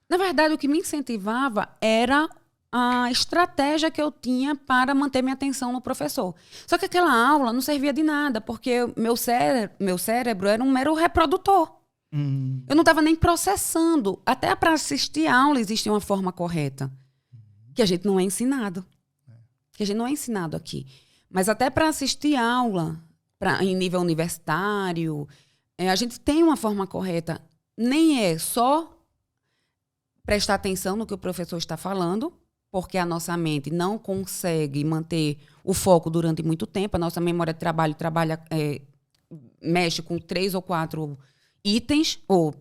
Na verdade, o que me incentivava era a estratégia que eu tinha para manter minha atenção no professor. Só que aquela aula não servia de nada, porque meu cérebro era um mero reprodutor. Eu não estava nem processando. Até para assistir a aula existe uma forma correta, que a gente não é ensinado. Que a gente não é ensinado aqui. Mas até para assistir aula em nível universitário, a gente tem uma forma correta. Nem é só prestar atenção no que o professor está falando, porque a nossa mente não consegue manter o foco durante muito tempo. A nossa memória de trabalho mexe com 3 ou 4 itens, ou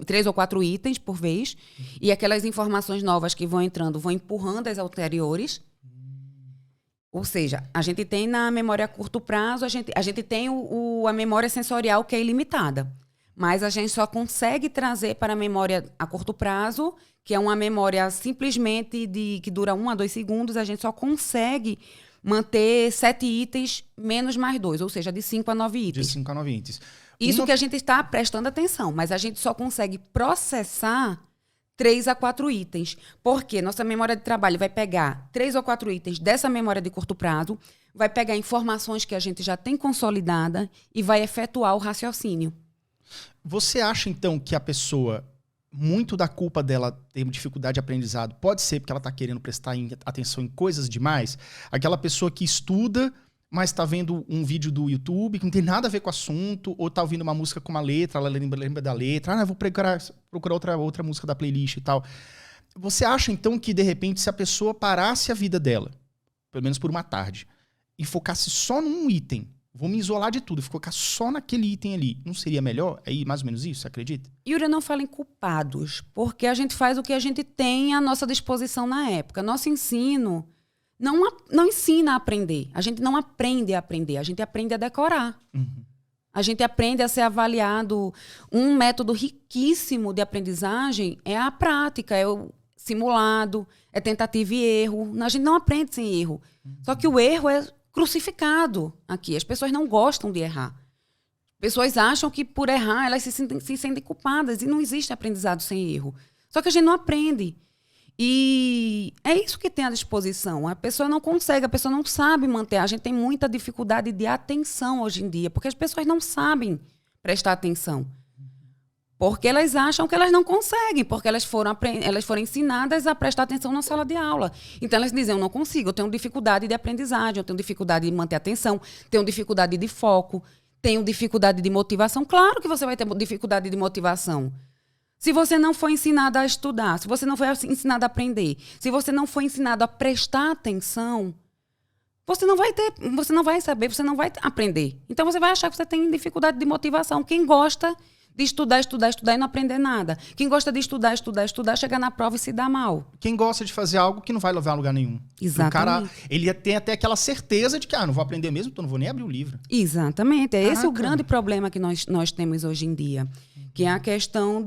3 ou 4 itens por vez, e aquelas informações novas que vão entrando vão empurrando as anteriores. Ou seja, a gente tem na memória a curto prazo, a gente tem a memória sensorial que é ilimitada. Mas a gente só consegue trazer para a memória a curto prazo, que é uma memória simplesmente que dura 1 a 2 segundos, a gente só consegue manter 7 itens menos mais 2, ou seja, de 5 a 9 itens. De 5 a 9 itens. Isso que a gente está prestando atenção, mas a gente só consegue processar 3 a 4 itens. Porque nossa memória de trabalho vai pegar 3 ou 4 itens dessa memória de curto prazo, vai pegar informações que a gente já tem consolidada e vai efetuar o raciocínio. Você acha, então, que a pessoa, muito da culpa dela ter dificuldade de aprendizado, pode ser porque ela está querendo prestar atenção em coisas demais? Aquela pessoa que estuda, mas está vendo um vídeo do YouTube que não tem nada a ver com o assunto, ou está ouvindo uma música com uma letra, ela lembra da letra, eu vou procurar outra música da playlist e tal. Você acha, então, que, de repente, se a pessoa parasse a vida dela, pelo menos por uma tarde, e focasse só num item, vou me isolar de tudo, focar só naquele item ali, não seria melhor? É mais ou menos isso, você acredita? Yuri, não fala em culpados, porque a gente faz o que a gente tem à nossa disposição na época. Nosso ensino não ensina a aprender. A gente não aprende a aprender, a gente aprende a decorar. A gente aprende a ser avaliado. Um método riquíssimo de aprendizagem é a prática, é o simulado, é tentativa e erro. A gente não aprende sem erro. Só que o erro é crucificado aqui. As pessoas não gostam de errar. As pessoas acham que por errar elas se sentem culpadas e não existe aprendizado sem erro. Só que a gente não aprende. E é isso que tem à disposição. A pessoa não consegue, a pessoa não sabe manter. A gente tem muita dificuldade de atenção hoje em dia, porque as pessoas não sabem prestar atenção. Porque elas acham que elas não conseguem, porque elas foram ensinadas a prestar atenção na sala de aula. Então elas dizem, eu não consigo, eu tenho dificuldade de aprendizagem, eu tenho dificuldade de manter atenção, tenho dificuldade de foco, tenho dificuldade de motivação. Claro que você vai ter dificuldade de motivação. Se você não foi ensinado a estudar, se você não foi ensinado a aprender, se você não foi ensinado a prestar atenção, você não vai saber, você não vai aprender. Então você vai achar que você tem dificuldade de motivação. Quem gosta de estudar e não aprender nada. Quem gosta de estudar, chegar na prova e se dar mal. Quem gosta de fazer algo que não vai levar a lugar nenhum. Exatamente. O cara, ele tem até aquela certeza de que, não vou aprender mesmo, então não vou nem abrir o livro. Exatamente. Esse é o grande problema que nós temos hoje em dia. Que é a questão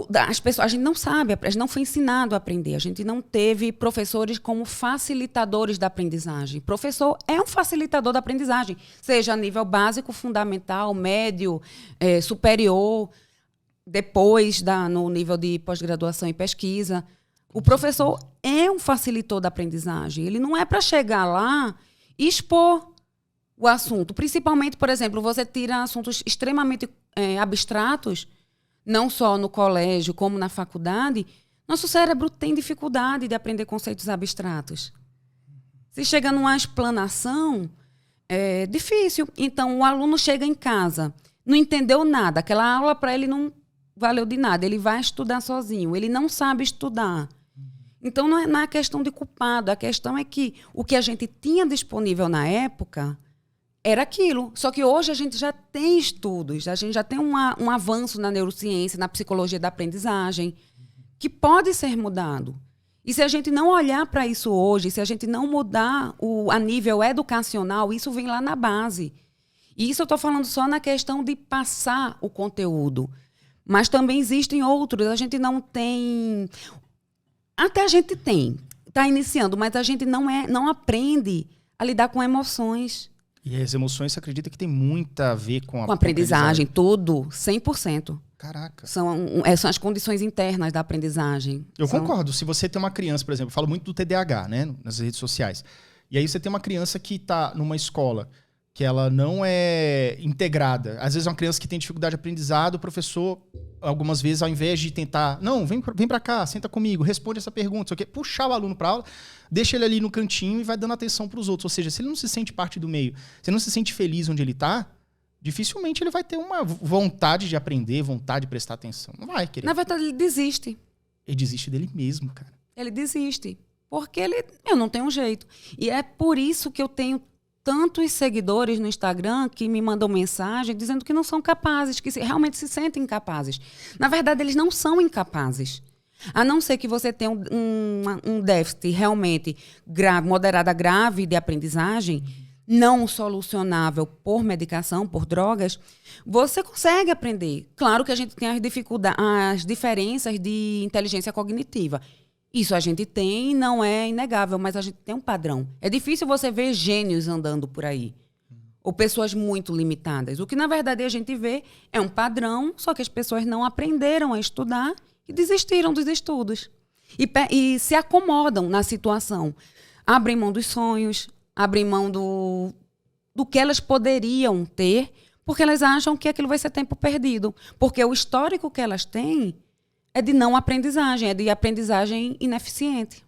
das pessoas. A gente não sabe, a gente não foi ensinado a aprender. A gente não teve professores como facilitadores da aprendizagem. Professor é um facilitador da aprendizagem, seja a nível básico, fundamental, médio, superior, depois no nível de pós-graduação e pesquisa. O professor é um facilitador da aprendizagem. Ele não é para chegar lá e expor o assunto. Principalmente, por exemplo, você tira assuntos extremamente abstratos, não só no colégio, como na faculdade, nosso cérebro tem dificuldade de aprender conceitos abstratos. Se chega numa explanação, é difícil. Então, o aluno chega em casa, não entendeu nada, aquela aula para ele não valeu de nada, ele vai estudar sozinho, ele não sabe estudar. Então, não é questão de culpado, a questão é que o que a gente tinha disponível na época era aquilo. Só que hoje a gente já tem estudos, a gente já tem um avanço na neurociência, na psicologia da aprendizagem, que pode ser mudado. E se a gente não olhar para isso hoje, se a gente não mudar a nível educacional, isso vem lá na base. E isso eu estou falando só na questão de passar o conteúdo. Mas também existem outros. A gente não tem... Até a gente tem. Está iniciando, mas a gente não aprende a lidar com emoções. E as emoções, você acredita que tem muito a ver com a aprendizagem? Tudo, 100%. Caraca. São as condições internas da aprendizagem. Eu concordo. Se você tem uma criança, por exemplo, eu falo muito do TDAH, né, nas redes sociais. E aí você tem uma criança que está numa escola que ela não é integrada. Às vezes é uma criança que tem dificuldade de aprendizado, o professor, algumas vezes, ao invés de tentar, não, vem pra cá, senta comigo, responde essa pergunta, sei o quê, puxar o aluno pra aula, deixa ele ali no cantinho e vai dando atenção pros outros. Ou seja, se ele não se sente parte do meio, se ele não se sente feliz onde ele tá, dificilmente ele vai ter uma vontade de aprender, vontade de prestar atenção. Não vai querer. Na verdade, ele desiste. Ele desiste dele mesmo, cara. Ele desiste. Porque eu não tenho jeito. E é por isso que eu tenho tantos seguidores no Instagram que me mandam mensagem dizendo que não são capazes, que realmente se sentem incapazes. Na verdade, eles não são incapazes. A não ser que você tenha um déficit realmente grave, moderado a grave de aprendizagem, não solucionável por medicação, por drogas, você consegue aprender. Claro que a gente tem as diferenças de inteligência cognitiva. Isso a gente tem, não é inegável, mas a gente tem um padrão. É difícil você ver gênios andando por aí. Ou pessoas muito limitadas. O que, na verdade, a gente vê é um padrão, só que as pessoas não aprenderam a estudar e desistiram dos estudos. E se acomodam na situação. Abrem mão dos sonhos, abrem mão do que elas poderiam ter, porque elas acham que aquilo vai ser tempo perdido. Porque o histórico que elas têm é de não aprendizagem, é de aprendizagem ineficiente.